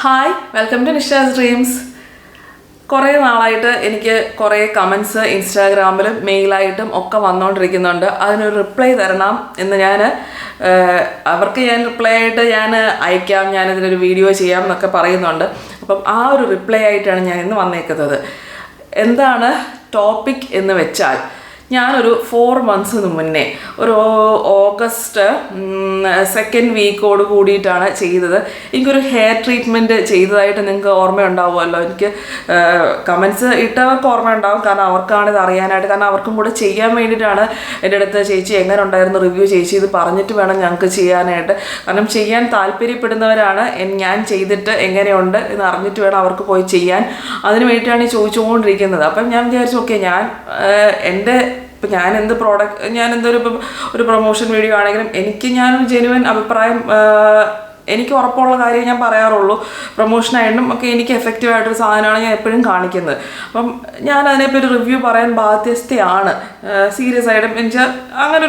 Hi, welcome to Nisha's dreams. കുറേ നാളായിട്ട് എനിക്ക് കുറേ കമൻസ് ഇൻസ്റ്റാഗ്രാമിലും മെയിലായിട്ടും ഒക്കെ വന്നുകൊണ്ടിരിക്കുന്നുണ്ട്. അതിനൊരു റിപ്ലൈ തരണം എന്ന് അവർക്ക് ഞാൻ റിപ്ലൈ ആയിട്ട് അയക്കാം, ഞാനിതിനൊരു വീഡിയോ ചെയ്യാം എന്നൊക്കെ പറയുന്നുണ്ട്. അപ്പം ആ ഒരു റിപ്ലൈ ആയിട്ടാണ് ഞാൻ ഇന്ന് വന്നേക്കുന്നത്. എന്താണ് ടോപ്പിക് എന്ന് വെച്ചാൽ, ഞാനൊരു 4 months മുന്നേ ഒരു ഓഗസ്റ്റ് 2nd വീക്കോട് കൂടിയിട്ടാണ് ചെയ്തത്. എനിക്കൊരു ഹെയർ ട്രീറ്റ്മെൻറ്റ് ചെയ്തതായിട്ട് നിങ്ങൾക്ക് ഓർമ്മയുണ്ടാവുമല്ലോ. എനിക്ക് കമൻസ് ഇട്ടവർക്ക് ഓർമ്മയുണ്ടാവും, കാരണം അവർക്കാണിത് അറിയാനായിട്ട്. കാരണം അവർക്കും കൂടെ ചെയ്യാൻ വേണ്ടിയിട്ടാണ് എൻ്റെ അടുത്ത് ചേച്ചി എങ്ങനെ ഉണ്ടായിരുന്നു റിവ്യൂ, ചേച്ചി ഇത് പറഞ്ഞിട്ട് വേണം ഞങ്ങൾക്ക് ചെയ്യാനായിട്ട്. കാരണം ചെയ്യാൻ താല്പര്യപ്പെടുന്നവരാണ് ഞാൻ ചെയ്തിട്ട് എങ്ങനെയുണ്ട് എന്ന് അറിഞ്ഞിട്ട് വേണം അവർക്ക് പോയി ചെയ്യാൻ. അതിന് വേണ്ടിയിട്ടാണ് ഈ ചോദിച്ചുകൊണ്ടിരിക്കുന്നത്. അപ്പം ഞാൻ വിചാരിച്ചു, ഓക്കെ, ഞാൻ എന്തൊരു ഒരു പ്രൊമോഷൻ വീഡിയോ ആണെങ്കിലും ഞാനൊരു ജെനുവൻ അഭിപ്രായം, എനിക്ക് ഉറപ്പുള്ള കാര്യം ഞാൻ പറയാറുള്ളൂ. പ്രൊമോഷനായിട്ടും ഒക്കെ എനിക്ക് എഫക്റ്റീവായിട്ടൊരു സാധനമാണ് ഞാൻ എപ്പോഴും കാണിക്കുന്നത്. അപ്പം ഞാൻ അതിനെപ്പറ്റി റിവ്യൂ പറയാൻ ബാധ്യസ്ഥയാണ്. സീരിയസ് ആയിട്ടും അങ്ങനെ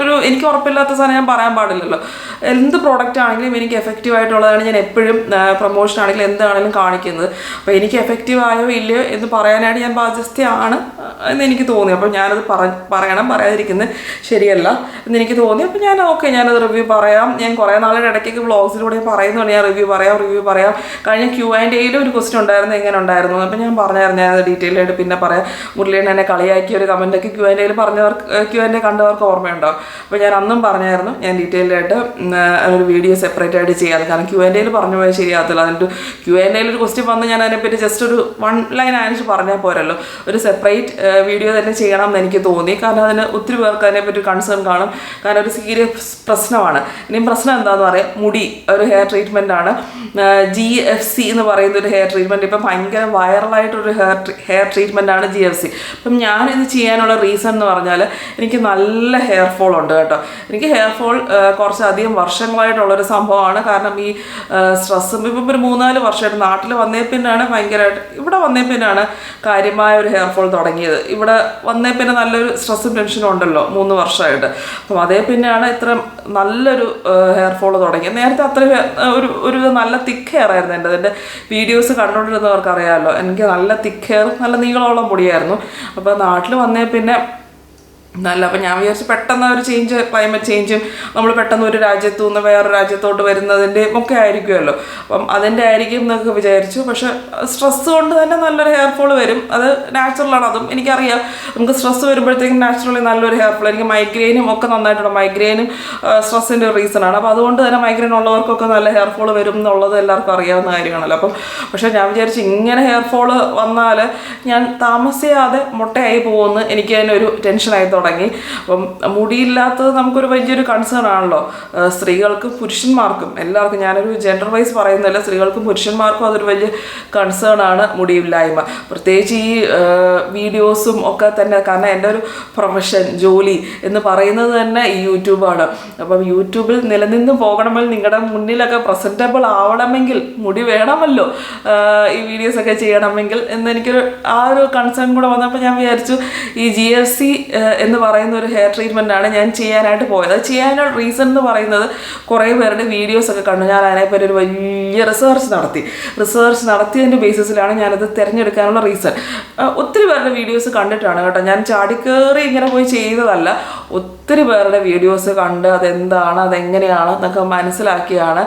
ഒരു എനിക്ക് ഉറപ്പില്ലാത്ത സാധനം ഞാൻ പറയാൻ പാടില്ലല്ലോ. എന്ത് പ്രോഡക്റ്റ് ആണെങ്കിലും എനിക്ക് എഫക്റ്റീവായിട്ടുള്ളതാണ് ഞാൻ എപ്പോഴും പ്രൊമോഷൻ ആണെങ്കിലും എന്താണെങ്കിലും കാണിക്കുന്നത്. അപ്പോൾ എനിക്ക് എഫക്റ്റീവായോ ഇല്ലയോ എന്ന് പറയാനായിട്ട് ഞാൻ ബാധ്യസ്ഥയാണ് എന്ന് എനിക്ക് തോന്നി. അപ്പോൾ ഞാനത് പറയാതിരിക്കുന്നത് ശരിയല്ല എന്നെനിക്ക് തോന്നി. അപ്പോൾ ഞാനത് റിവ്യൂ പറയാം. ഞാൻ കുറേ നാളുടെ ഇടയ്ക്കൊക്കെ വ്ളോഗ്സിലൂടെ പറയുന്നുണ്ട് ഞാൻ റിവ്യൂ പറയാം. കഴിഞ്ഞ Q&Aയിലും ഒരു ക്വസ്റ്റ്യൻ ഉണ്ടായിരുന്നു, എങ്ങനെ ഉണ്ടായിരുന്നു. അപ്പോൾ ഞാൻ പറഞ്ഞായിരുന്നു, ഞാനത് ഡീറ്റെയിൽ ആയിട്ട് പിന്നെ പറയാം. മുരളിയൻ എന്നെ കളിയാക്കിയ ഒരു കമൻറ്റൊക്കെ Q&Aയിൽ Q&A കണ്ടവർക്ക് ഓർമ്മയുണ്ടാവും. അപ്പോൾ ഞാൻ അന്നും പറഞ്ഞായിരുന്നു ഞാൻ ഡീറ്റെയിൽഡായിട്ട് ഒരു വീഡിയോ സെപ്പറേറ്റ് ആയിട്ട് ചെയ്യാതെ. കാരണം Q&Aയിൽ പറഞ്ഞു പോയാൽ ശരിയാകത്തില്ല. അതിൻ്റെ Q&Aയിൽ ഒരു ക്വസ്റ്റ്യൻ വന്ന് ഞാൻ അതിനെപ്പറ്റി ജസ്റ്റ് ഒരു 1 line ആൻസർ പറഞ്ഞാൽ പോരല്ലോ. ഒരു സെപ്പറേറ്റ് വീഡിയോ തന്നെ ചെയ്യണം എന്ന് എനിക്ക് തോന്നി. കാരണം അതിന് ഒത്തിരി പേർക്ക് അതിനെപ്പറ്റി കൺസേൺ കാണും. കാരണം ഒരു സീരിയസ് പ്രശ്നമാണ്. ഇനിയും പ്രശ്നം എന്താണെന്ന് പറയാം, മുടി ഒരു ഹെയർ ട്രീറ്റ്മെൻ്റ് ആണ്. GFC എന്ന് പറയുന്ന ഒരു ഹെയർ ട്രീറ്റ്മെൻറ്റ് ഇപ്പം ഭയങ്കര വൈറലായിട്ടൊരു ഹെയർ ട്രീറ്റ്മെൻ്റ് ആണ് GFC. അപ്പം ഞാനിത് ചെയ്യാനുള്ള റീസൺ എന്ന് പറഞ്ഞാൽ, എനിക്ക് നല്ല ഹെയർ ഫോൾ ഉണ്ട് കേട്ടോ. എനിക്ക് ഹെയർ ഫോൾ കുറച്ചധികം വർഷങ്ങളായിട്ടുള്ളൊരു സംഭവമാണ്. കാരണം ഈ സ്ട്രെസ്സും ഇപ്പം ഒരു 3-4 വർഷമായിട്ട് നാട്ടിൽ വന്നേ പിന്നാണ് ഇവിടെ വന്നേ പിന്നാണ് കാര്യമായ ഒരു ഹെയർ ഫോൾ തുടങ്ങിയത്. ഇവിടെ വന്നേ പിന്നെ നല്ലൊരു സ്ട്രെസ്സും ടെൻഷനും ഉണ്ടല്ലോ 3 വർഷമായിട്ട്. അപ്പം അതേ പിന്നെയാണ് ഇത്ര നല്ലൊരു ഹെയർ ഫോൾ തുടങ്ങിയത്. നേരത്തെ അത്ര ഒരു നല്ല തിക്ക് ഹെയർ ആയിരുന്നു എൻ്റെ വീഡിയോസ് കണ്ടുകൊണ്ടിരുന്നവർക്ക് അറിയാമല്ലോ. എനിക്ക് നല്ല തിക്ക് ഹെയർ, നല്ല നീളമുള്ള മുടിയായിരുന്നു. അപ്പോൾ നാട്ടിൽ വന്നേ പിന്നെ അപ്പം ഞാൻ വിചാരിച്ചു പെട്ടെന്ന് ഒരു ക്ലൈമറ്റ് ചേഞ്ചും നമ്മൾ പെട്ടെന്ന് ഒരു രാജ്യത്തു നിന്ന് വേറെ രാജ്യത്തോട്ട് വരുന്നതിൻ്റെ ഒക്കെ ആയിരിക്കുമല്ലോ. അപ്പം അതിൻ്റെ ആയിരിക്കും എന്നൊക്കെ വിചാരിച്ചു. പക്ഷെ സ്ട്രെസ്സ് കൊണ്ട് തന്നെ നല്ലൊരു ഹെയർ ഫോൾ വരും. അത് നാച്ചുറലാണ്. അതും എനിക്കറിയാം. നമുക്ക് സ്ട്രെസ്സ് വരുമ്പോഴത്തേക്കും നാച്ചുറലി നല്ലൊരു ഹെയർ ഫോൾ. എനിക്ക് മൈഗ്രെയിനും ഒക്കെ നന്നായിട്ടുണ്ട്. മൈഗ്രെയിനും സ്ട്രെസ്സിൻ്റെ ഒരു റീസണാണ്. അപ്പോൾ അതുകൊണ്ട് തന്നെ മൈഗ്രെയിൻ ഉള്ളവർക്കൊക്കെ നല്ല ഹെയർ ഫോൾ വരും എന്നുള്ളത് എല്ലാവർക്കും അറിയാവുന്ന കാര്യമാണല്ലോ. പക്ഷേ ഞാൻ വിചാരിച്ചു ഇങ്ങനെ ഹെയർ ഫോൾ വന്നാൽ ഞാൻ താമസിയാതെ മുട്ടയായി പോകുമെന്ന് എനിക്ക് തന്നെ ഒരു ടെൻഷനായി തുടങ്ങി. അപ്പം മുടിയില്ലാത്തത് നമുക്കൊരു വലിയൊരു കൺസേൺ ആണല്ലോ. സ്ത്രീകൾക്കും പുരുഷന്മാർക്കും എല്ലാവർക്കും, ഞാനൊരു ജെൻഡർ വൈസ് പറയുന്നില്ല, സ്ത്രീകൾക്കും പുരുഷന്മാർക്കും അതൊരു വലിയ കൺസേൺ ആണ് മുടിയില്ലായ്മ. പ്രത്യേകിച്ച് ഈ വീഡിയോസും ഒക്കെ തന്നെ. കാരണം എൻ്റെ ഒരു പ്രൊഫഷൻ, ജോലി എന്ന് പറയുന്നത് തന്നെ ഈ യൂട്യൂബാണ്. അപ്പം യൂട്യൂബിൽ നിലനിന്ന് പോകണമെങ്കിൽ, നിങ്ങളുടെ മുന്നിലൊക്കെ പ്രസൻറ്റബിൾ ആവണമെങ്കിൽ മുടി വേണമല്ലോ, ഈ വീഡിയോസൊക്കെ ചെയ്യണമെങ്കിൽ എന്നെനിക്കൊരു ആ ഒരു കൺസേൺ കൂടെ വന്നപ്പോൾ ഞാൻ വിചാരിച്ചു ഈ GFC എന്ന് പറയുന്ന ഒരു ഹെയർ ട്രീറ്റ്മെൻ്റ് ആണ് ഞാൻ ചെയ്യാനായിട്ട് പോയത്. അത് ചെയ്യാനുള്ള റീസൺ എന്ന് പറയുന്നത്, കുറേ പേരുടെ വീഡിയോസൊക്കെ കണ്ടു. ഞാൻ അതിനെപ്പറ്റി ഒരു വലിയ റിസർച്ച് നടത്തിയതിൻ്റെ ബേസിസിലാണ് ഞാനത് തിരഞ്ഞെടുക്കാനുള്ള റീസൺ. ഒത്തിരി പേരുടെ വീഡിയോസ് കണ്ടിട്ടാണ് കേട്ടോ. ഞാൻ ചാടിക്കേറി ഇങ്ങനെ പോയി ചെയ്തതല്ല. ഒത്തിരി പേരുടെ വീഡിയോസ് കണ്ട് അതെന്താണ്, അതെങ്ങനെയാണ് എന്നൊക്കെ മനസ്സിലാക്കിയാണ്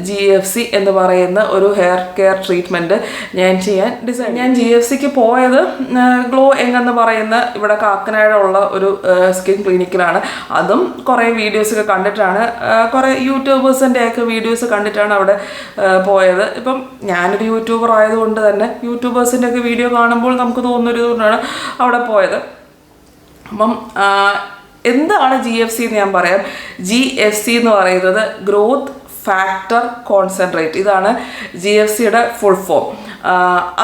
GFC എന്ന് പറയുന്ന ഒരു ഹെയർ കെയർ ട്രീറ്റ്മെൻറ്റ് ഞാൻ ചെയ്യാൻ ഡിസൈഡ്. ഞാൻ GFCക്ക് പോയത് ഗ്ലോ എന്ന് പറയുന്ന ഇവിടെ കാക്കനാടുള്ള ഒരു സ്കിൻ ക്ലിനിക്കിലാണ്. അതും കുറേ വീഡിയോസൊക്കെ കണ്ടിട്ടാണ്, കുറേ യൂട്യൂബേഴ്സിൻ്റെയൊക്കെ വീഡിയോസ് കണ്ടിട്ടാണ് അവിടെ പോയത്. ഇപ്പം ഞാനൊരു യൂട്യൂബർ ആയതുകൊണ്ട് തന്നെ യൂട്യൂബേഴ്സിൻ്റെയൊക്കെ വീഡിയോ കാണുമ്പോൾ നമുക്ക് തോന്നുന്നൊരിതുകൊണ്ടാണ് അവിടെ പോയത്. അപ്പം എന്താണ് GFC എന്ന് ഞാൻ പറയാം. GFC എന്ന് പറയുന്നത് ഗ്രോത്ത് ഫാക്ടർ കോൺസെൻട്രേറ്റ്. ഇതാണ് GFCയുടെ ഫുൾ ഫോം.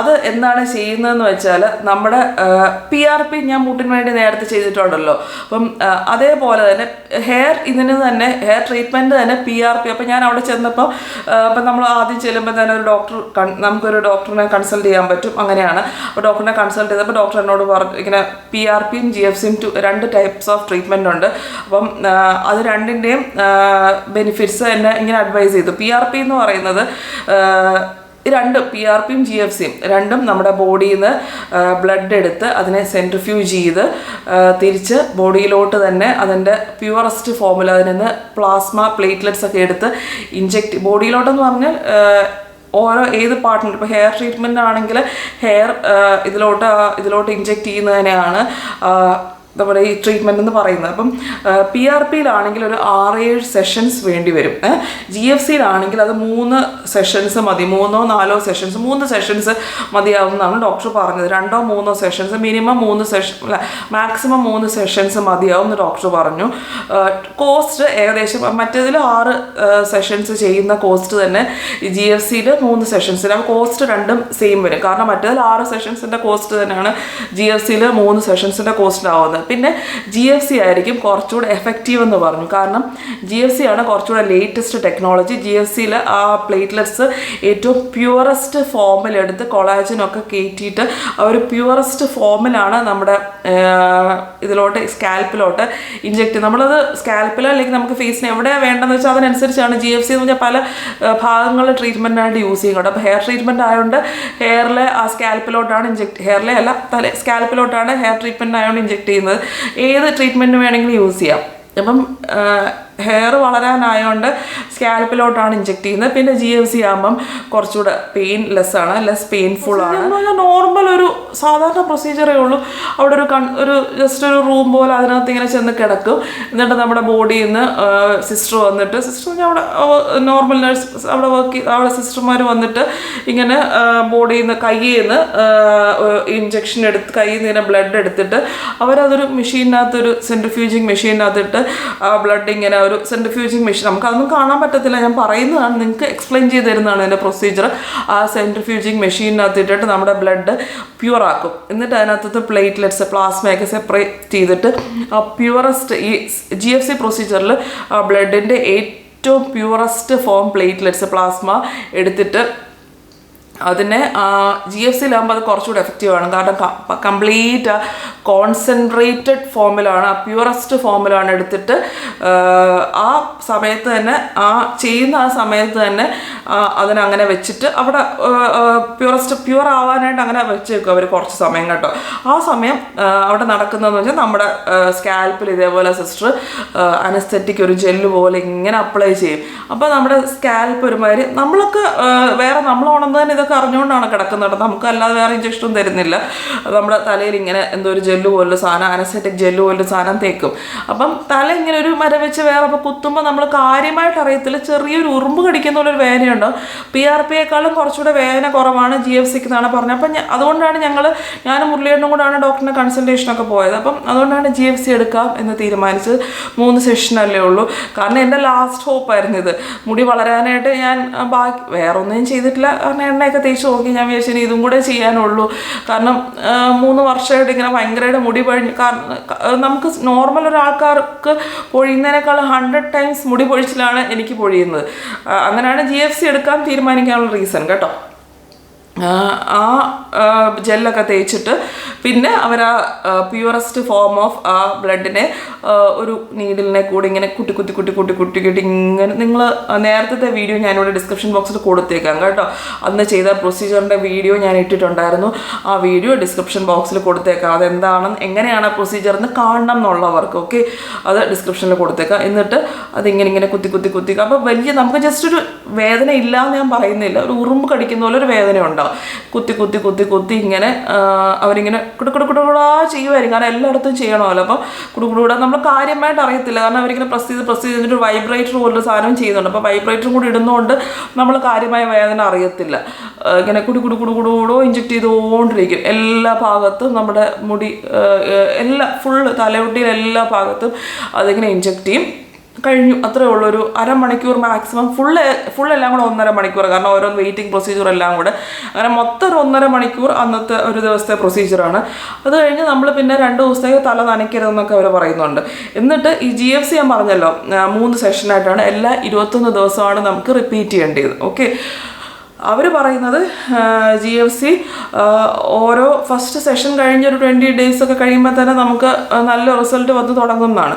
അത് എന്താണ് ചെയ്യുന്നതെന്ന് വെച്ചാൽ നമ്മുടെ PRP ഞാൻ മുട്ടിന് വേണ്ടി നേരത്തെ ചെയ്തിട്ടുണ്ടല്ലോ. അപ്പം അതേപോലെ തന്നെ ഇതിന് തന്നെ ഹെയർ ട്രീറ്റ്മെൻറ്റ് തന്നെ PRP. അപ്പം ഞാൻ അവിടെ ചെന്നപ്പോൾ അപ്പം നമ്മൾ ആദ്യം ചെല്ലുമ്പോൾ തന്നെ നമുക്കൊരു ഡോക്ടറിനെ കൺസൾട്ട് ചെയ്യാൻ പറ്റും. അങ്ങനെയാണ്. അപ്പോൾ ഡോക്ടറിനെ കൺസൾട്ട് ചെയ്തപ്പോൾ ഡോക്ടർ എന്നോട് പറഞ്ഞു ഇങ്ങനെ PRPയും GFCയും 2 ടൈപ്സ് ഓഫ് ട്രീറ്റ്മെൻറ്റ് ഉണ്ട്. അപ്പം അത് രണ്ടിൻ്റെയും ബെനിഫിറ്റ്സ് എന്നെ ഇങ്ങനെ അഡ്വൈസ് ചെയ്തു. PRP എന്ന് പറയുന്നത് PRPയും GFCയും രണ്ടും നമ്മുടെ ബോഡിയിൽ നിന്ന് ബ്ലഡ് എടുത്ത് അതിനെ സെൻട്രിഫ്യൂജ് ചെയ്ത് തിരിച്ച് ബോഡിയിലോട്ട് തന്നെ അതിൻ്റെ പ്യുവറസ്റ്റ് ഫോമിൽ അതിൽ നിന്ന് പ്ലാസ്മ പ്ലേറ്റ്ലെറ്റ്സ് ഒക്കെ എടുത്ത് ഇഞ്ചെക്ട് ബോഡിയിലോട്ടെന്ന് പറഞ്ഞാൽ ഏത് പാർട്ടിനും. ഇപ്പോൾ ഹെയർ ട്രീറ്റ്മെൻ്റ് ആണെങ്കിൽ ഹെയർ ഇതിലോട്ട് ഇഞ്ചെക്ട് ചെയ്യുന്നതിനെയാണ് നമ്മുടെ ഈ ട്രീറ്റ്മെൻറ്റ് എന്ന് പറയുന്നത്. അപ്പം PRPയിലാണെങ്കിൽ ഒരു 6-7 സെഷൻസ് വേണ്ടി വരും. GFCയിലാണെങ്കിൽ അത് 3 സെഷൻസ് മതി. 3-4 സെഷൻസ് 3 സെഷൻസ് മതിയാവുമെന്നാണ് ഡോക്ടർ പറഞ്ഞത്. 2-3 sessions minimum 3 session maximum 3 sessions മതിയാവും എന്ന് ഡോക്ടർ പറഞ്ഞു. കോസ്റ്റ് ഏകദേശം മറ്റേതിൽ 6 സെഷൻസ് ചെയ്യുന്ന കോസ്റ്റ് തന്നെ GFCയിൽ 3 സെഷൻസിൽ കോസ്റ്റ് രണ്ടും സെയിം വരും. കാരണം മറ്റേതിൽ 6 സെഷൻസിൻ്റെ കോസ്റ്റ് തന്നെയാണ് GFCയിൽ 3 സെഷൻസിൻ്റെ കോസ്റ്റ് ആവുന്നത്. പിന്നെ GFC ആയിരിക്കും കുറച്ചുകൂടെ എഫക്റ്റീവ് എന്ന് പറഞ്ഞു. കാരണം GFC ആണ് കുറച്ചുകൂടെ ലേറ്റസ്റ്റ് ടെക്നോളജി. GFCയിൽ ആ പ്ലേറ്റ്ലെറ്റ്സ് ഏറ്റവും പ്യുവറസ്റ്റ് ഫോമിലെടുത്ത് കൊളാജനൊക്കെ കയറ്റിയിട്ട് ആ ഒരു പ്യുവറസ്റ്റ് ഫോമിലാണ് നമ്മുടെ ഇതിലോട്ട് സ്കാൽപ്പിലോട്ട് ഇഞ്ചെക്ട്. നമ്മളത് സ്കാൽപ്പിലോ അല്ലെങ്കിൽ നമുക്ക് ഫേസിന് എവിടെയാണ് വേണ്ടതെന്ന് വെച്ചാൽ അതിനനുസരിച്ചാണ് GFC എന്ന് പറഞ്ഞാൽ പല ഭാഗങ്ങളിൽ ട്രീറ്റ്മെൻറ്റായിട്ട് യൂസ് ചെയ്യുന്നുണ്ട്. അപ്പോൾ ഹെയർ ട്രീറ്റ്മെൻറ്റ് ആയതുകൊണ്ട് ഹെയറിൽ ആ സ്കാൽപ്പിലോട്ടാണ് സ്കാൽപ്പിലോട്ടാണ് ഹെയർ ട്രീറ്റ്മെൻറ്റ് ആയതുകൊണ്ട് ഇഞ്ചെക്ട് ചെയ്യുന്നത്. ഏത് ട്രീറ്റ്മെൻറ്റ് വേണമെങ്കിലും യൂസ് ചെയ്യാം. അപ്പം ഹെയർ വളരാനായതുകൊണ്ട് സ്കാൽപ്പിലോട്ടാണ് ഇഞ്ചെക്ട് ചെയ്യുന്നത്. പിന്നെ GFC ആകുമ്പം കുറച്ചുകൂടെ ലെസ് പെയിൻഫുൾ ആണ്. നോർമൽ ഒരു സാധാരണ പ്രൊസീജിയറേ ഉള്ളൂ. അവിടെ ഒരു ജസ്റ്റ് ഒരു റൂം പോലെ അതിനകത്ത് ഇങ്ങനെ ചെന്ന് കിടക്കും. എന്നിട്ട് നമ്മുടെ ബോഡിയിൽ നിന്ന് സിസ്റ്റർ വന്നിട്ട് അവിടെ നോർമൽ നഴ്സ് അവിടെ സിസ്റ്റർമാർ വന്നിട്ട് ഇങ്ങനെ ബോഡിയിൽ നിന്ന് കയ്യിൽ നിന്ന് ഇഞ്ചക്ഷൻ എടുത്ത് കയ്യിൽ നിന്ന് ഇങ്ങനെ ബ്ലഡ് എടുത്തിട്ട് അവരതൊരു മെഷീനകത്തൊരു സെൻട്രിഫ്യൂജിങ് മെഷീനകത്തിട്ട് ആ ബ്ലഡ് ഇങ്ങനെ ഒരു സെൻട്രിഫ്യൂജിങ് മെഷീൻ നമുക്കതൊന്നും കാണാൻ പറ്റത്തില്ല. ഞാൻ പറയുന്നതാണ്, നിങ്ങൾക്ക് എക്സ്പ്ലെയിൻ ചെയ്ത് തരുന്നതാണ് എൻ്റെ പ്രൊസീജിയർ. ആ സെൻട്രിഫ്യൂജിങ് മെഷീനകത്ത് ഇട്ടിട്ട് നമ്മുടെ ബ്ലഡ് പ്യുവർ ആക്കും. എന്നിട്ട് അതിനകത്ത് പ്ലേറ്റ്ലെറ്റ്സ് പ്ലാസ്മയൊക്കെ സെപ്പറേറ്റ് ചെയ്തിട്ട് ആ പ്യുവറസ്റ്റ് ഈ GFC പ്രൊസീജിയറിൽ ആ ബ്ലഡിൻ്റെ ഏറ്റവും പ്യുവറസ്റ്റ് ഫോം പ്ലേറ്റ്ലെറ്റ്സ് പ്ലാസ്മ എടുത്തിട്ട് അതിനെ GFCയിലാകുമ്പോൾ അത് കുറച്ചുകൂടി എഫക്റ്റീവാണ്. കാരണം കംപ്ലീറ്റ് കോൺസെൻട്രേറ്റഡ് ഫോമിലാണ് പ്യുവറസ്റ്റ് ഫോമിലാണ് എടുത്തിട്ട് ആ സമയത്ത് തന്നെ ചെയ്യുന്ന ആ സമയത്ത് തന്നെ അതിനങ്ങനെ വെച്ചിട്ട് അവിടെ പ്യുവർ ആവാനായിട്ട് അങ്ങനെ വെച്ച് വെക്കും അവർ കുറച്ച് സമയം കേട്ടോ. ആ സമയം അവിടെ നടക്കുന്നതെന്ന് വെച്ചാൽ നമ്മുടെ സ്കാൽപ്പിൽ ഇതേപോലെ സിസ്റ്റർ അനസ്തെറ്റിക് ഒരു ജെല്ല് പോലെ ഇങ്ങനെ അപ്ലൈ ചെയ്യും. അപ്പോൾ നമ്മുടെ സ്കാൽപ്പ് ഒരുമാതിരി നമ്മളൊക്കെ നമ്മളോണെന്ന് തന്നെ ഇതൊക്കെ അറിഞ്ഞുകൊണ്ടാണ് കിടക്കുന്നത്. നമുക്ക് അല്ലാതെ വേറെ ഇഞ്ചക്ഷനും തരുന്നില്ല. നമ്മുടെ തലയിൽ ഇങ്ങനെ എന്തോ ഒരു ജെല്ല് പോലൊരു സാധനം അനസ്തെറ്റിക് ജെല്ല് പോലൊരു സാധനം തേക്കും. അപ്പം തല ഇങ്ങനെ ഒരു മരം വെച്ച് അപ്പോൾ കുത്തുമ്പോൾ നമ്മൾ കാര്യമായിട്ട് അറിയത്തില്ല, ചെറിയൊരു ഉറുമ്പ് കടിക്കുന്ന പോലൊരു വേദനയുണ്ട്. PRPയേക്കാളും കുറച്ചുകൂടെ വേദന കുറവാണ് GFCക്ക് എന്നാണ് പറഞ്ഞത്. അപ്പം അതുകൊണ്ടാണ് ഞാനും മുരളിയേട്ടനും കൂടാണ് ഡോക്ടറിനെ കൺസൾട്ടേഷനൊക്കെ പോയത്. അപ്പം അതുകൊണ്ടാണ് GFC എടുക്കാം എന്ന് തീരുമാനിച്ചത്. 3 സെഷനല്ലേ ഉള്ളൂ. കാരണം എൻ്റെ ലാസ്റ്റ് ഹോപ്പായിരുന്നു ഇത്. മുടി വളരാനായിട്ട് ഞാൻ വേറെ ഒന്നും ചെയ്തിട്ടില്ല. കാരണം എണ്ണയൊക്കെ തേച്ച് നോക്കി. ഞാൻ വിചാരിച്ചു ഇതും കൂടെ ചെയ്യാനുള്ളൂ. കാരണം 3 വർഷമായിട്ട് ഇങ്ങനെ ഭയങ്കരമായിട്ട് മുടി നമുക്ക് നോർമൽ ഒരാൾക്കാർക്ക് പൊഴിയുന്നതിനേക്കാൾ 100 ടൈംസ് മുടി പൊഴിച്ചിലാണ് എനിക്ക് പൊഴിയുന്നത്. അങ്ങനെയാണ് GFC എടുക്കാൻ തീരുമാനിക്കാനുള്ള റീസൺ കേട്ടോ. ആ ജെല്ലൊക്കെ തേച്ചിട്ട് പിന്നെ അവർ ആ പ്യുവറസ്റ്റ് ഫോം ഓഫ് ആ ബ്ലഡിനെ ഒരു നീഡിലിനെ കൂടി ഇങ്ങനെ കുട്ടി ഇങ്ങനെ നിങ്ങൾ നേരത്തെ വീഡിയോ ഞാനിവിടെ ഡിസ്ക്രിപ്ഷൻ ബോക്സിൽ കൊടുത്തേക്കാം കേട്ടോ. അന്ന് ചെയ്ത പ്രൊസീജിയറിൻ്റെ വീഡിയോ ഞാൻ ഇട്ടിട്ടുണ്ടായിരുന്നു. ആ വീഡിയോ ഡിസ്ക്രിപ്ഷൻ ബോക്സിൽ കൊടുത്തേക്കാം. അതെന്താണെന്ന് എങ്ങനെയാണ് ആ പ്രൊസീജിയർ എന്ന് കാണണം എന്നുള്ളവർക്ക് ഓക്കെ അത് ഡിസ്ക്രിപ്ഷനിൽ കൊടുത്തേക്കാം. എന്നിട്ട് അതിങ്ങനെ കുത്തി അപ്പോൾ വലിയ നമുക്ക് ജസ്റ്റ് ഒരു വേദന ഇല്ലയെന്ന് ഞാൻ പറയുന്നില്ല. ഒരു ഉറുമ്പ് കടിക്കുന്ന പോലെ ഒരു വേദന ഉണ്ടാവും. കുത്തി ഇങ്ങനെ അവരിങ്ങനെ കുടുകുടുകുടാ ചെയ്യുമായിരിക്കും. കാരണം എല്ലായിടത്തും ചെയ്യണമല്ലോ. അപ്പം കുടുകുടുകൂടാ നമ്മൾ കാര്യമായിട്ട് അറിയത്തില്ല. കാരണം അവരിങ്ങനെ പ്രസ് ചെയ്തിട്ട് വൈബ്രേറ്റർ പോലൊരു സാധനം ചെയ്യുന്നുണ്ട്. അപ്പോൾ വൈബ്രേറ്ററും കൂടി ഇടുന്നതുകൊണ്ട് നമ്മൾ കാര്യമായ വേദന അറിയത്തില്ല. ഇങ്ങനെ കുടുകുടുകുടുകൂടോ ഇഞ്ചെക്ട് ചെയ്തുകൊണ്ടിരിക്കും. എല്ലാ ഭാഗത്തും നമ്മുടെ മുടി ഫുള്ള് തലയൊട്ടിയിൽ എല്ലാ ഭാഗത്തും അതിങ്ങനെ ഇഞ്ചെക്ട് ചെയ്യും. കഴിഞ്ഞു, അത്രേ ഉള്ളൂ. ഒരു അരമണിക്കൂർ മാക്സിമം, ഫുൾ എല്ലാം കൂടെ 1.5 മണിക്കൂർ, കാരണം ഓരോന്ന് വെയിറ്റിംഗ് പ്രൊസീജിയർ എല്ലാം കൂടെ, അങ്ങനെ മൊത്തം ഒരു 1.5 മണിക്കൂർ അന്നത്തെ ഒരു ദിവസത്തെ പ്രൊസീജിയറാണ്. അത് കഴിഞ്ഞ് നമ്മൾ പിന്നെ 2 ദിവസത്തേക്ക് തല നനയ്ക്കരുതെന്നൊക്കെ അവർ പറയുന്നുണ്ട്. എന്നിട്ട് ഈ GFC ഞാൻ പറഞ്ഞല്ലോ 3 സെഷനായിട്ടാണ്, എല്ലാ 21 ദിവസമാണ് നമുക്ക് റിപ്പീറ്റ് ചെയ്യേണ്ടത്. ഓക്കെ, അവർ പറയുന്നത് GFC ഓരോ ഫസ്റ്റ് സെഷൻ കഴിഞ്ഞൊരു 20 days ഒക്കെ കഴിയുമ്പോൾ തന്നെ നമുക്ക് നല്ല റിസൾട്ട് വന്ന് തുടങ്ങുന്നതാണ്.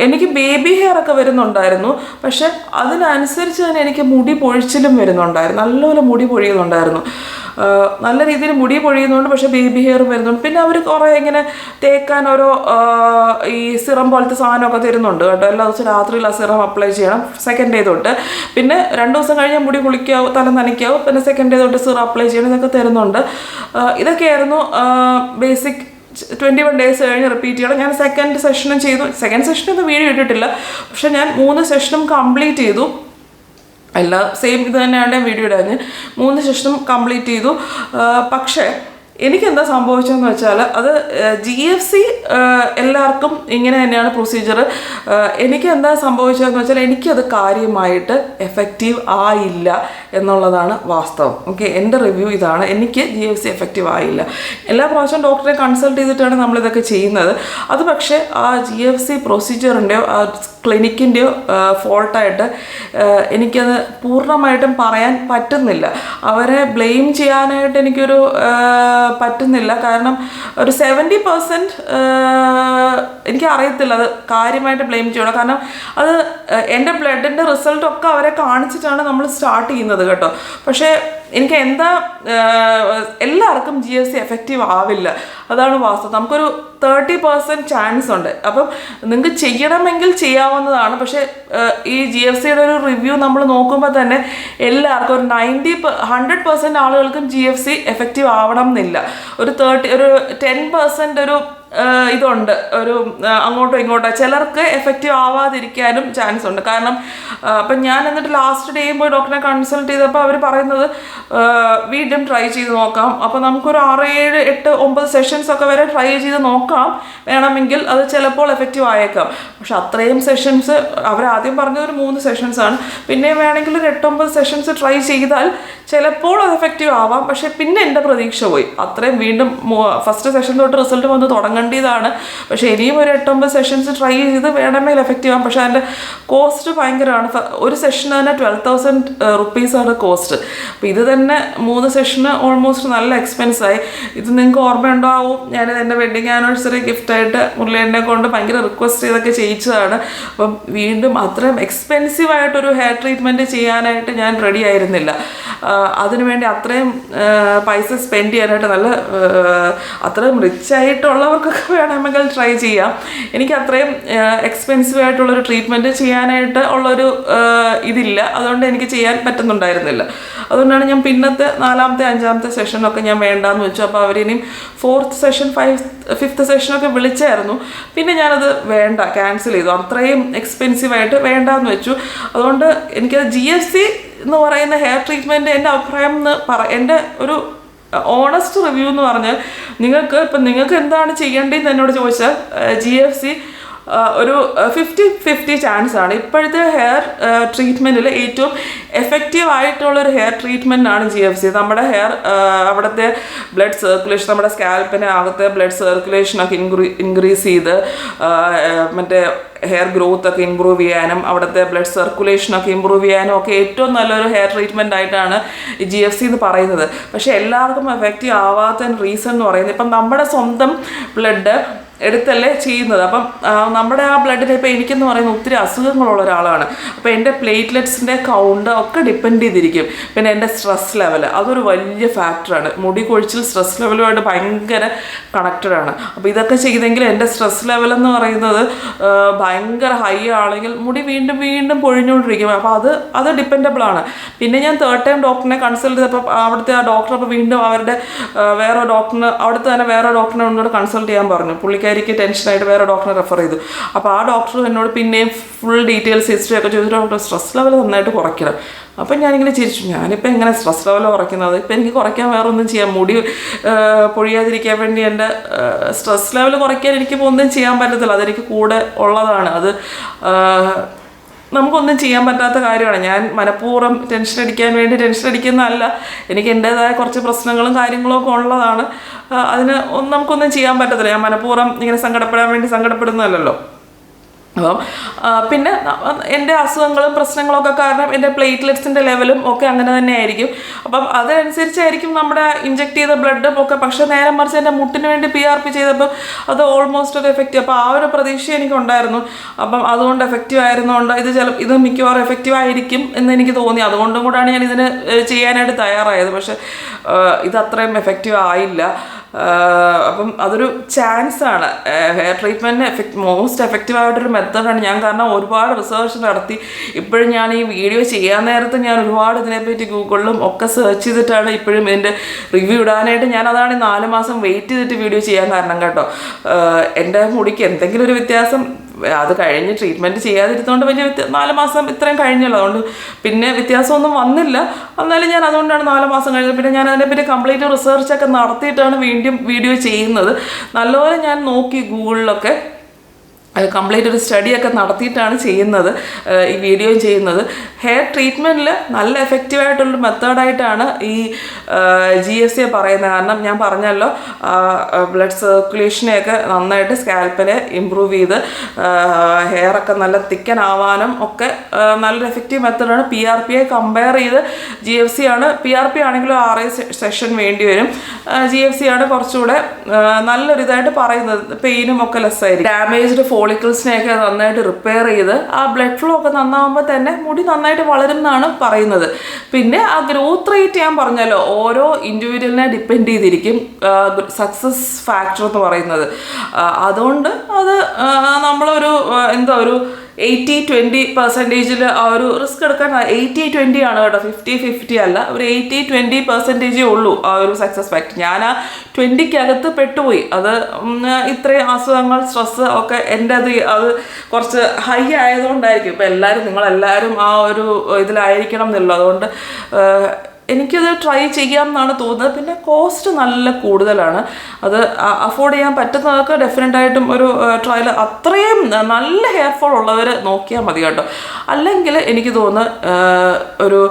എനിക്ക് ബേബി ഹെയർ ഒക്കെ വരുന്നുണ്ടായിരുന്നു, പക്ഷെ അതിനനുസരിച്ച് തന്നെ എനിക്ക് മുടി പൊഴിച്ചിലും വരുന്നുണ്ടായിരുന്നു, നല്ലപോലെ മുടി പൊഴിയുന്നുണ്ടായിരുന്നു, നല്ല രീതിയിൽ മുടി പൊഴിയുന്നുണ്ട്, പക്ഷെ ബേബി ഹെയർ വരുന്നുണ്ട്. പിന്നെ അവർ കുറേ ഇങ്ങനെ തേക്കാൻ ഓരോ ഈ സിറം പോലത്തെ സാധനമൊക്കെ തരുന്നുണ്ട് കേട്ടോ. എല്ലാ ദിവസവും രാത്രിയിൽ ആ സിറം അപ്ലൈ ചെയ്യണം സെക്കൻഡ് ഡേ തൊട്ട്. പിന്നെ 2 ദിവസം കഴിഞ്ഞാൽ മുടി കുളിക്കാവും, തല നനയ്ക്കാവും, പിന്നെ സെക്കൻഡ് ഡേ തൊട്ട് സിറം അപ്ലൈ ചെയ്യണം, ഇതൊക്കെ തരുന്നുണ്ട്. ഇതൊക്കെയായിരുന്നു ബേസിക്. 21 days കഴിഞ്ഞ് റിപ്പീറ്റ് ചെയ്യണം. ഞാൻ സെക്കൻഡ് സെഷനും ചെയ്തു. സെക്കൻഡ് സെഷനൊന്നും വീഡിയോ ഇട്ടിട്ടില്ല, പക്ഷെ ഞാൻ 3 സെഷനും കംപ്ലീറ്റ് ചെയ്തു. എല്ലാം സെയിം ഇത് തന്നെയാണ് വീഡിയോ ഇടാൻ. 3 സെഷനും കംപ്ലീറ്റ് ചെയ്തു. പക്ഷേ എനിക്കെന്താ സംഭവിച്ചതെന്ന് വെച്ചാൽ, അത് GFC എല്ലാവർക്കും ഇങ്ങനെ തന്നെയാണ് പ്രൊസീജിയർ. എനിക്ക് എന്താ സംഭവിച്ചതെന്ന് വെച്ചാൽ, എനിക്കത് കാര്യമായിട്ട് എഫക്റ്റീവ് ആയില്ല എന്നുള്ളതാണ് വാസ്തവം. ഓക്കെ, എൻ്റെ റിവ്യൂ ഇതാണ്. എനിക്ക് GFC എഫക്റ്റീവ് ആയില്ല. എല്ലാ പ്രാവശ്യം ഡോക്ടറെ കൺസൾട്ട് ചെയ്തിട്ടാണ് നമ്മളിതൊക്കെ ചെയ്യുന്നത്. അത് പക്ഷേ ആ GFC പ്രൊസീജിയറിൻ്റെയോ ആ ക്ലിനിക്കിൻ്റെയോ ഫോൾട്ടായിട്ട് എനിക്കത് പൂർണ്ണമായിട്ടും പറയാൻ പറ്റുന്നില്ല. അവരെ ബ്ലെയിം ചെയ്യാനായിട്ട് എനിക്കൊരു പറ്റുന്നില്ല. കാരണം ഒരു 70% എനിക്ക് അറിയത്തില്ല അത് കാര്യമായിട്ട് ബ്ലെയിം ചെയ്യണം. കാരണം അത് എൻ്റെ ബ്ലഡിൻ്റെ റിസൾട്ടൊക്കെ അവരെ കാണിച്ചിട്ടാണ് നമ്മൾ സ്റ്റാർട്ട് ചെയ്യുന്നത് കേട്ടോ. പക്ഷേ എനിക്ക് എന്താ എല്ലാവർക്കും GFC എഫക്റ്റീവ് ആവില്ല, അതാണ് വാസ്തവം. നമുക്കൊരു 30% ചാൻസ് ഉണ്ട്. അപ്പം നിങ്ങൾക്ക് ചെയ്യണമെങ്കിൽ ചെയ്യാവുന്നതാണ്. പക്ഷേ ഈ GFCയുടെ ഒരു റിവ്യൂ നമ്മൾ നോക്കുമ്പോൾ തന്നെ എല്ലാവർക്കും ഒരു 100% ആളുകൾക്കും GFC എഫക്റ്റീവ് ആവണം എന്നില്ല. ഒരു 10% ഒരു ഇതുണ്ട്, ഒരു അങ്ങോട്ടോ ഇങ്ങോട്ടോ ചിലർക്ക് എഫക്റ്റീവ് ആവാതിരിക്കാനും ചാൻസ് ഉണ്ട്. കാരണം അപ്പം ഞാൻ എന്നിട്ട് ലാസ്റ്റ് ഡേയും പോയി ഡോക്ടറെ കൺസൾട്ട് ചെയ്തപ്പോൾ അവർ പറയുന്നത് വീണ്ടും ട്രൈ ചെയ്ത് നോക്കാം. അപ്പോൾ നമുക്കൊരു 6, 7, 8, 9 സെഷൻസ് ഒക്കെ വരെ ട്രൈ ചെയ്ത് നോക്കാം വേണമെങ്കിൽ, അത് ചിലപ്പോൾ എഫക്റ്റീവ് ആയേക്കാം. പക്ഷെ അത്രയും സെഷൻസ് അവരാദ്യം പറഞ്ഞത് ഒരു 3 സെഷൻസാണ്. പിന്നെ വേണമെങ്കിൽ ഒരു 8-9 സെഷൻസ് ട്രൈ ചെയ്താൽ ചിലപ്പോൾ അത് എഫക്റ്റീവ് ആവാം. പക്ഷെ പിന്നെ എൻ്റെ പ്രതീക്ഷ പോയി. അത്രയും വീണ്ടും ഫസ്റ്റ് സെഷൻ തൊട്ട് റിസൾട്ട് വന്ന് തുടങ്ങേണ്ടതാണ്. പക്ഷേ ഇനിയും ഒരു 8-9 സെഷൻസ് ട്രൈ ചെയ്ത് വേണമെങ്കിൽ എഫക്റ്റീവ് ആവും. പക്ഷേ അതിൻ്റെ കോസ്റ്റ് ഭയങ്കരമാണ്. ഒരു സെഷന് തന്നെ 12,000 rupees കോസ്റ്റ്. അപ്പോൾ ഇത് തന്നെ 3 സെഷന് ഓൾമോസ്റ്റ് നല്ല എക്സ്പെൻസായി. ഇത് നിങ്ങൾക്ക് ഓർമ്മയുണ്ടാവും, ഞാനിത് എൻ്റെ വെഡിങ് ആനിവേഴ്സറി ഗിഫ്റ്റായിട്ട് മുരളീനെ കൊണ്ട് ഭയങ്കര റിക്വസ്റ്റ് ചെയ്തൊക്കെ ചെയ്യിച്ചതാണ്. അപ്പം വീണ്ടും അത്രയും എക്സ്പെൻസീവായിട്ടൊരു ഹെയർ ട്രീറ്റ്മെൻറ്റ് ചെയ്യാനായിട്ട് ഞാൻ റെഡി ആയിരുന്നില്ല. അതിനുവേണ്ടി അത്രയും പൈസ സ്പെൻഡ് ചെയ്യാനായിട്ട് അത്രയും റിച്ച് ആയിട്ടുള്ളവർക്കൊക്കെ വേണമെങ്കിൽ ട്രൈ ചെയ്യാം. എനിക്ക് അത്രയും എക്സ്പെൻസീവ് ആയിട്ടുള്ളൊരു ട്രീറ്റ്മെൻറ്റ് ചെയ്യാനായിട്ട് ഉള്ളൊരു ഇതില്ല. അതുകൊണ്ട് എനിക്ക് ചെയ്യാൻ പറ്റുന്നുണ്ടായിരുന്നില്ല. അതുകൊണ്ടാണ് ഞാൻ പിന്നത്തെ 4ാമത്തെ 5ാമത്തെ സെഷനൊക്കെ ഞാൻ വേണ്ടാന്ന് വെച്ചു. അപ്പോൾ അവരിനിയും 4th സെഷൻ 5th സെഷനൊക്കെ വിളിച്ചായിരുന്നു. പിന്നെ ഞാനത് വേണ്ട, ക്യാൻസൽ ചെയ്തു. അത്രയും എക്സ്പെൻസീവായിട്ട് വേണ്ടാന്ന് വെച്ചു. അതുകൊണ്ട് എനിക്കത് GFC എന്ന് പറയുന്ന ഹെയർ ട്രീറ്റ്മെൻറ്റ് എൻ്റെ അഭിപ്രായം എൻ്റെ ഒരു ഓണസ്റ്റ് റിവ്യൂ എന്ന് പറഞ്ഞാൽ, നിങ്ങൾക്ക് എന്താണ് ചെയ്യേണ്ടതെന്ന് എന്നോട് ചോദിച്ചാൽ GFC ഒരു 50-50 ചാൻസ് ആണ്. ഇപ്പോഴത്തെ ഹെയർ ട്രീറ്റ്മെൻറ്റിൽ ഏറ്റവും എഫക്റ്റീവ് ആയിട്ടുള്ളൊരു ഹെയർ ട്രീറ്റ്മെൻ്റ് ആണ് GFC. നമ്മുടെ ഹെയർ അവിടുത്തെ ബ്ലഡ് സർക്കുലേഷൻ, നമ്മുടെ സ്കാൽപ്പിനകത്തെ ബ്ലഡ് സർക്കുലേഷനൊക്കെ ഇൻക്രീസ് ചെയ്ത് മറ്റേ ഹെയർ ഗ്രോത്ത് ഒക്കെ ഇമ്പ്രൂവ് ചെയ്യാനും അവിടുത്തെ ബ്ലഡ് സർക്കുലേഷനൊക്കെ ഇമ്പ്രൂവ് ചെയ്യാനും ഒക്കെ ഏറ്റവും നല്ലൊരു ഹെയർ ട്രീറ്റ്മെൻ്റ് ആയിട്ടാണ് ഈ GFC എന്ന് പറയുന്നത്. പക്ഷേ എല്ലാവർക്കും എഫക്റ്റീവ് ആവാത്തതിന് റീസൺ എന്ന് പറയുന്നത്, ഇപ്പം നമ്മുടെ സ്വന്തം ബ്ലഡ് എടുത്തല്ലേ ചെയ്യുന്നത്. അപ്പം നമ്മുടെ ആ ബ്ലഡിൽ ഇപ്പോൾ എനിക്കെന്ന് പറയുന്ന ഒത്തിരി അസുഖങ്ങളുള്ള ഒരാളാണ്. അപ്പോൾ എൻ്റെ പ്ലേറ്റ്ലെറ്റ്സിൻ്റെ കൗണ്ട് ഒക്കെ ഡിപ്പെൻഡ് ചെയ്തിരിക്കും. പിന്നെ എൻ്റെ സ്ട്രെസ് ലെവൽ, അതൊരു വലിയ ഫാക്ടറാണ്. മുടി കൊഴിച്ചിൽ സ്ട്രെസ് ലെവലുമായിട്ട് ഭയങ്കര കണക്റ്റഡാണ്. അപ്പോൾ ഇതൊക്കെ ചെയ്തെങ്കിൽ എൻ്റെ സ്ട്രെസ് ലെവൽ എന്ന് പറയുന്നത് ഭയങ്കര ഹൈ ആണെങ്കിൽ മുടി വീണ്ടും വീണ്ടും പൊഴിഞ്ഞുകൊണ്ടിരിക്കും. അപ്പോൾ അത് ഡിപ്പെൻഡബിളാണ്. പിന്നെ ഞാൻ 3rd ടൈം ഡോക്ടറിനെ കൺസൾട്ട് ചെയ്തപ്പോൾ അവിടുത്തെ ആ ഡോക്ടർ അപ്പോൾ വീണ്ടും അവരുടെ വേറെ ഡോക്ടറിന്, അവിടുത്തെ തന്നെ വേറെ ഡോക്ടറിനെ എന്നോട് കൺസൾട്ട് ചെയ്യാൻ പറഞ്ഞു. പുള്ളിക്കാരിക്ക് ടെൻഷനായിട്ട് വേറെ ഡോക്ടറെ റെഫർ ചെയ്തു. അപ്പോൾ ആ ഡോക്ടർ എന്നോട് പിന്നെയും ഫുൾ ഡീറ്റെയിൽസ് ഹിസ്റ്ററി ഒക്കെ ചോദിച്ചിട്ട് ഡോക്ടർ സ്ട്രെസ് ലെവൽ നന്നായിട്ട് കുറയ്ക്കണം. അപ്പം ഞാനിങ്ങനെ ചിരിച്ചു, ഞാനിപ്പോൾ എങ്ങനെ സ്ട്രെസ് ലെവൽ കുറയ്ക്കുന്നത്? ഇപ്പം എനിക്ക് കുറയ്ക്കാൻ വേറെ ഒന്നും ചെയ്യാം, മുടി പൊഴിയാതിരിക്കാൻ വേണ്ടി എൻ്റെ സ്ട്രെസ് ലെവൽ കുറയ്ക്കാൻ എനിക്കിപ്പോൾ ഒന്നും ചെയ്യാൻ പറ്റത്തില്ല. അതെനിക്ക് കൂടെ ഉള്ളതാണ്. അത് നമുക്കൊന്നും ചെയ്യാൻ പറ്റാത്ത കാര്യമാണ്. ഞാൻ മനഃപൂർവ്വം ടെൻഷൻ അടിക്കുന്നതല്ല. എനിക്ക് എൻ്റേതായ കുറച്ച് പ്രശ്നങ്ങളും കാര്യങ്ങളും ഒക്കെ ഉള്ളതാണ്. അതിന് നമുക്കൊന്നും ചെയ്യാൻ പറ്റത്തില്ല. ഞാൻ മനഃപൂർവ്വം ഇങ്ങനെ സങ്കടപ്പെടാൻ വേണ്ടി സങ്കടപ്പെടുന്നതല്ലല്ലോ. അപ്പം പിന്നെ എൻ്റെ അസുഖങ്ങളും പ്രശ്നങ്ങളൊക്കെ കാരണം എൻ്റെ പ്ലേറ്റ്ലെറ്റ്സിൻ്റെ ലെവലും ഒക്കെ അങ്ങനെ തന്നെ ആയിരിക്കും. അപ്പം അതനുസരിച്ചായിരിക്കും നമ്മുടെ ഇഞ്ചെക്ട് ചെയ്ത ബ്ലഡും ഒക്കെ. പക്ഷേ നേരെ മറിച്ച് എൻ്റെ മുട്ടിന് വേണ്ടി PRP ചെയ്തപ്പോൾ അത് ഓൾമോസ്റ്റ് ഒരു എഫക്റ്റീവ്. അപ്പോൾ ആ ഒരു പ്രതീക്ഷ എനിക്കുണ്ടായിരുന്നു. അപ്പം അതുകൊണ്ട് എഫക്റ്റീവ് ആയിരുന്നുകൊണ്ട് ഇത് മിക്കവാറും എഫക്റ്റീവ് ആയിരിക്കും എന്ന് എനിക്ക് തോന്നി. അതുകൊണ്ടും കൂടാണ് ഞാൻ ഇതിന് ചെയ്യാനായിട്ട് തയ്യാറായത്. പക്ഷേ ഇത് അത്രയും എഫക്റ്റീവ് ആയില്ല. അപ്പം അതൊരു ചാൻസാണ്. ഹെയർ ട്രീറ്റ്മെൻറ്റിന് മോസ്റ്റ് എഫക്റ്റീവായിട്ടൊരു മെത്തേഡാണ്. ഞാൻ കാരണം ഒരുപാട് റിസർച്ച് നടത്തി. ഇപ്പോഴും ഞാൻ ഈ വീഡിയോ ചെയ്യാൻ നേരത്ത് ഞാൻ ഒരുപാട് ഇതിനെപ്പറ്റി ഗൂഗിളിലും ഒക്കെ സെർച്ച് ചെയ്തിട്ടാണ് ഇപ്പോഴും ഇതിൻ്റെ റിവ്യൂ ഇടാനായിട്ട് ഞാൻ അതാണ് 4 മാസം വെയിറ്റ് ചെയ്തിട്ട് വീഡിയോ ചെയ്യാൻ കാരണം കേട്ടോ. എൻ്റെ മുടിക്ക് എന്തെങ്കിലും ഒരു വ്യത്യാസം അത് കഴിഞ്ഞ് ട്രീറ്റ്മെൻറ്റ് ചെയ്യാതിരുന്നതുകൊണ്ട് വലിയ 4 മാസം ഇത്രയും കഴിഞ്ഞല്ലോ. അതുകൊണ്ട് പിന്നെ വ്യത്യാസമൊന്നും വന്നില്ല. എന്നാലും ഞാൻ അതുകൊണ്ടാണ് 4 മാസം കഴിഞ്ഞത്. പിന്നെ ഞാൻ അതിനെപ്പറ്റി കംപ്ലീറ്റ് റിസർച്ചൊക്കെ നടത്തിയിട്ടാണ് വീണ്ടും വീഡിയോ ചെയ്യുന്നത്. നല്ലപോലെ ഞാൻ നോക്കി ഗൂഗിളിലൊക്കെ കംപ്ലീറ്റ് ഒരു സ്റ്റഡിയൊക്കെ നടത്തിയിട്ടാണ് ചെയ്യുന്നത്, ഈ വീഡിയോ ചെയ്യുന്നത്. ഹെയർ ട്രീറ്റ്മെൻറ്റിൽ നല്ല എഫക്റ്റീവായിട്ടുള്ളൊരു മെത്തേഡായിട്ടാണ് ഈ GSA പറയുന്നത്. കാരണം ഞാൻ പറഞ്ഞല്ലോ, ബ്ലഡ് സർക്കുലേഷനെയൊക്കെ നന്നായിട്ട് സ്കാൽപ്പിനെ ഇമ്പ്രൂവ് ചെയ്ത് ഹെയറൊക്കെ നല്ല തിക്കനാവാനും ഒക്കെ നല്ലൊരു എഫക്റ്റീവ് മെത്തേഡാണ്. PRPയെ കമ്പയർ ചെയ്ത് GFC ആണ്. PRP ആണെങ്കിലും 6 സെഷൻ വേണ്ടി വരും. GFC ആണ് കുറച്ചുകൂടെ നല്ലൊരിതായിട്ട് പറയുന്നത്. പെയിനും ഒക്കെ ലെസ്സായിരിക്കും. ഡാമേജ്ഡ് ഫോളിക്കിൾസിനെയൊക്കെ നന്നായിട്ട് റിപ്പയർ ചെയ്ത് ആ ബ്ലഡ് ഫ്ലോ ഒക്കെ നന്നാവുമ്പോൾ തന്നെ മുടി നന്നായിട്ട് വളരും എന്നാണ് പറയുന്നത്. പിന്നെ ആ ഗ്രോത്ത് റേറ്റ് ഞാൻ പറഞ്ഞല്ലോ, ഓരോ ഇൻഡിവിജ്വലിനെ ഡിപ്പെൻഡ് ചെയ്തിരിക്കും സക്സസ് ഫാക്ടർ എന്ന് പറയുന്നത്. അതുകൊണ്ട് അത് നമ്മളൊരു ഒരു 80-20% ആ ഒരു റിസ്ക് എടുക്കാൻ 80-20 ആണ് കേട്ടോ, 50-50 അല്ല. ഒരു 80-20% ഉള്ളൂ ആ ഒരു സക്സസ് ഫാക്ടർ. ഞാൻ ആ 20-ക്കകത്ത് പെട്ടുപോയി. അത് ഇത്രയും അസുഖങ്ങൾ, സ്ട്രെസ് ഒക്കെ എൻ്റെ അത് കുറച്ച് ഹൈ ആയതുകൊണ്ടായിരിക്കും. ഇപ്പം നിങ്ങളെല്ലാവരും ആ ഒരു ഇതിലായിരിക്കണം എന്നല്ലോ. അതുകൊണ്ട് എനിക്കത് ട്രൈ ചെയ്യാം എന്നാണ് തോന്നുന്നത്. പിന്നെ കോസ്റ്റ് നല്ല കൂടുതലാണ്. അത് അഫോർഡ് ചെയ്യാൻ പറ്റുന്നതൊക്കെ ഡെഫിനറ്റായിട്ടും ഒരു ട്രയൽ, അത്രയും നല്ല ഹെയർ ഫോൾ ഉള്ളവർ നോക്കിയാൽ മതി കേട്ടോ. അല്ലെങ്കിൽ എനിക്ക് തോന്നുന്നു ഒരു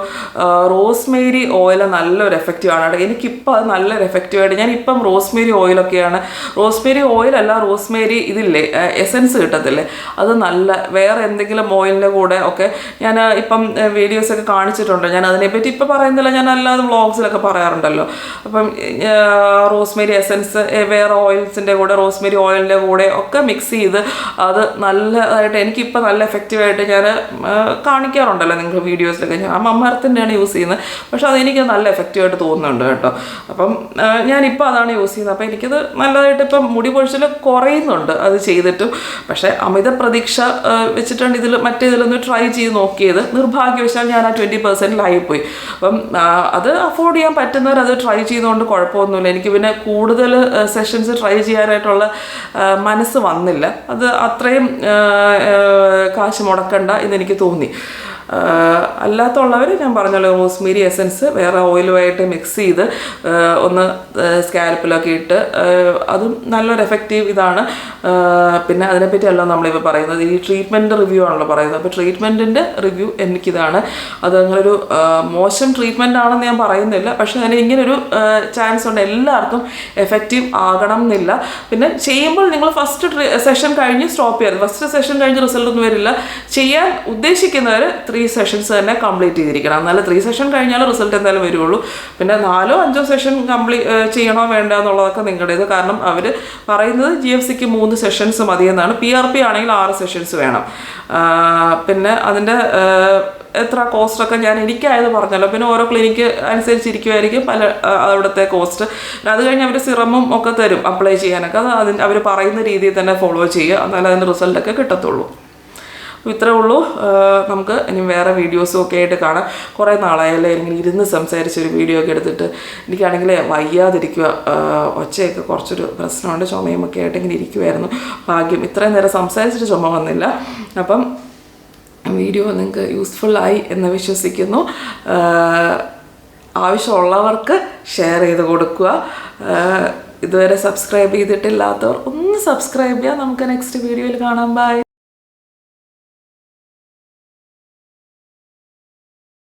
റോസ്മേരി ഓയിൽ നല്ലൊരു എഫക്റ്റീവാണ് കേട്ടോ. എനിക്കിപ്പോൾ അത് നല്ലൊരു എഫക്റ്റീവായിട്ട് ഞാനിപ്പം റോസ്മേരി ഓയിലൊക്കെയാണ്. റോസ്മേരി ഓയിലല്ല, റോസ്മേരി ഇതില്ലേ എസൻസ് കിട്ടത്തില്ലേ, അത് നല്ല വേറെ എന്തെങ്കിലും ഓയിലിൻ്റെ കൂടെ ഒക്കെ ഞാൻ ഇപ്പം വീഡിയോസൊക്കെ കാണിച്ചിട്ടുണ്ട്. ഞാൻ അതിനെപ്പറ്റി ഇപ്പം പറയുന്നില്ല, ഞാൻ അല്ലാതെ വ്ളോഗ്സിലൊക്കെ പറയാറുണ്ടല്ലോ. അപ്പം റോസ്മേരി എസൻസ് വേറെ ഓയിൽസിൻ്റെ കൂടെ, റോസ്മേരി ഓയിലിൻ്റെ കൂടെ ഒക്കെ മിക്സ് ചെയ്ത് അത് നല്ലതായിട്ട് എനിക്കിപ്പോൾ നല്ല എഫക്റ്റീവായിട്ട് ഞാൻ കാണിക്കാറുണ്ടല്ലോ നിങ്ങൾ വീഡിയോസിലൊക്കെ. ഞാൻ മമ്മർത്തിൻ്റെയാണ് യൂസ് ചെയ്യുന്നത്, പക്ഷെ അതെനിക്ക് നല്ല എഫക്റ്റീവായിട്ട് തോന്നുന്നുണ്ട് കേട്ടോ. അപ്പം ഞാനിപ്പോൾ അതാണ് യൂസ് ചെയ്യുന്നത്. അപ്പോൾ എനിക്കത് നല്ലതായിട്ട് ഇപ്പം മുടി പൊഴിച്ചിൽ കുറയുന്നുണ്ട് അത് ചെയ്തിട്ടും. പക്ഷേ അമിത പ്രതീക്ഷ വെച്ചിട്ടാണ് മറ്റേതിലൊന്ന് ട്രൈ ചെയ്ത് നോക്കിയത്. നിർഭാഗ്യവശാൽ ഞാൻ ആ 20%-ലായിപ്പോയി. അപ്പം അത് അഫോർഡ് ചെയ്യാൻ പറ്റുന്നവർ അത് ട്രൈ ചെയ്യുന്നതുകൊണ്ട് കുഴപ്പമൊന്നുമില്ല. എനിക്ക് പിന്നെ കൂടുതൽ സെഷൻസ് ട്രൈ ചെയ്യാനായിട്ടുള്ള മനസ്സ് വന്നില്ല. അത് അത്രയും കാശ് മുടക്കണ്ട എന്നെനിക്ക് തോന്നി. അല്ലാത്തുള്ളവർ ഞാൻ പറഞ്ഞല്ലോ, റോസ്മേരി എസൻസ് വേറെ ഓയിലുമായിട്ട് മിക്സ് ചെയ്ത് ഒന്ന് സ്കാൽപ്പിലൊക്കെ ഇട്ട്, അതും നല്ലൊരു എഫക്റ്റീവ് ഇതാണ്. പിന്നെ അതിനെപ്പറ്റിയല്ലോ നമ്മളിപ്പോൾ പറയുന്നത്, ഈ ട്രീറ്റ്മെൻറ്റ് റിവ്യൂ ആണല്ലോ പറയുന്നത്. അപ്പോൾ ട്രീറ്റ്മെൻറ്റിൻ്റെ റിവ്യൂ എനിക്കിതാണ്. അത് നിങ്ങളൊരു മോശം ട്രീറ്റ്മെൻ്റ് ആണെന്ന് ഞാൻ പറയുന്നില്ല, പക്ഷേ അതിന് ഇങ്ങനൊരു ചാൻസ് ഉണ്ട്. എല്ലാവർക്കും എഫക്റ്റീവ് ആകണം എന്നില്ല. പിന്നെ ചെയ്യുമ്പോൾ നിങ്ങൾ ഫസ്റ്റ് സെഷൻ കഴിഞ്ഞ് സ്റ്റോപ്പ് ചെയ്യരുത്. ഫസ്റ്റ് സെഷൻ കഴിഞ്ഞ് റിസൾട്ട് ഒന്നും വരില്ല. ചെയ്യാൻ ഉദ്ദേശിക്കുന്നവർ 3 സെഷൻസ് തന്നെ കംപ്ലീറ്റ് ചെയ്തിരിക്കണം. എന്നാലും 3 സെഷൻ കഴിഞ്ഞാൽ റിസൾട്ട് എന്തായാലും വരുള്ളൂ. പിന്നെ 4-5 സെഷൻ ചെയ്യണോ വേണ്ട എന്നുള്ളതൊക്കെ നിങ്ങളുടേത്. കാരണം അവർ പറയുന്നത് GFCക്ക് 3 സെഷൻസ് മതിയെന്നാണ്. PRP ആണെങ്കിൽ 6 സെഷൻസ് വേണം. പിന്നെ അതിൻ്റെ എത്ര കോസ്റ്റൊക്കെ എനിക്കായത് പറഞ്ഞല്ലോ. പിന്നെ ഓരോ ക്ലിനിക്ക് അനുസരിച്ചിരിക്കുമായിരിക്കും അവിടുത്തെ കോസ്റ്റ്. അത് കഴിഞ്ഞ് അവർ സിറമും ഒക്കെ തരും അപ്ലൈ ചെയ്യാനൊക്കെ. അത് അവർ പറയുന്ന രീതിയിൽ തന്നെ ഫോളോ ചെയ്യുക, എന്നാലും അതിൻ്റെ റിസൾട്ടൊക്കെ കിട്ടത്തുള്ളൂ. ഇത്രേ ഉള്ളൂ. നമുക്ക് ഇനി വേറെ വീഡിയോസും ഒക്കെ ആയിട്ട് കാണാം. കുറേ നാളായാലും ഇങ്ങനെ ഇരുന്ന് സംസാരിച്ചൊരു വീഡിയോ ഒക്കെ എടുത്തിട്ട് എനിക്കാണെങ്കിൽ വയ്യാതിരിക്കുക. ഒച്ചയൊക്കെ കുറച്ചൊരു പ്രശ്നമുണ്ട്, ചുമയും ഒക്കെ ആയിട്ട് ഇങ്ങനെ ഇരിക്കുമായിരുന്നു. ഭാഗ്യം ഇത്രയും നേരം സംസാരിച്ചിട്ട് ചുമ വന്നില്ല. അപ്പം വീഡിയോ നിങ്ങൾക്ക് യൂസ്ഫുള്ളായി എന്ന് വിശ്വസിക്കുന്നു. ആവശ്യമുള്ളവർക്ക് ഷെയർ ചെയ്ത് കൊടുക്കുക. ഇതുവരെ സബ്സ്ക്രൈബ് ചെയ്തിട്ടില്ലാത്തവർ ഒന്ന് സബ്സ്ക്രൈബ് ചെയ്യുക. നമുക്ക് നെക്സ്റ്റ് വീഡിയോയിൽ കാണാം. ബൈ.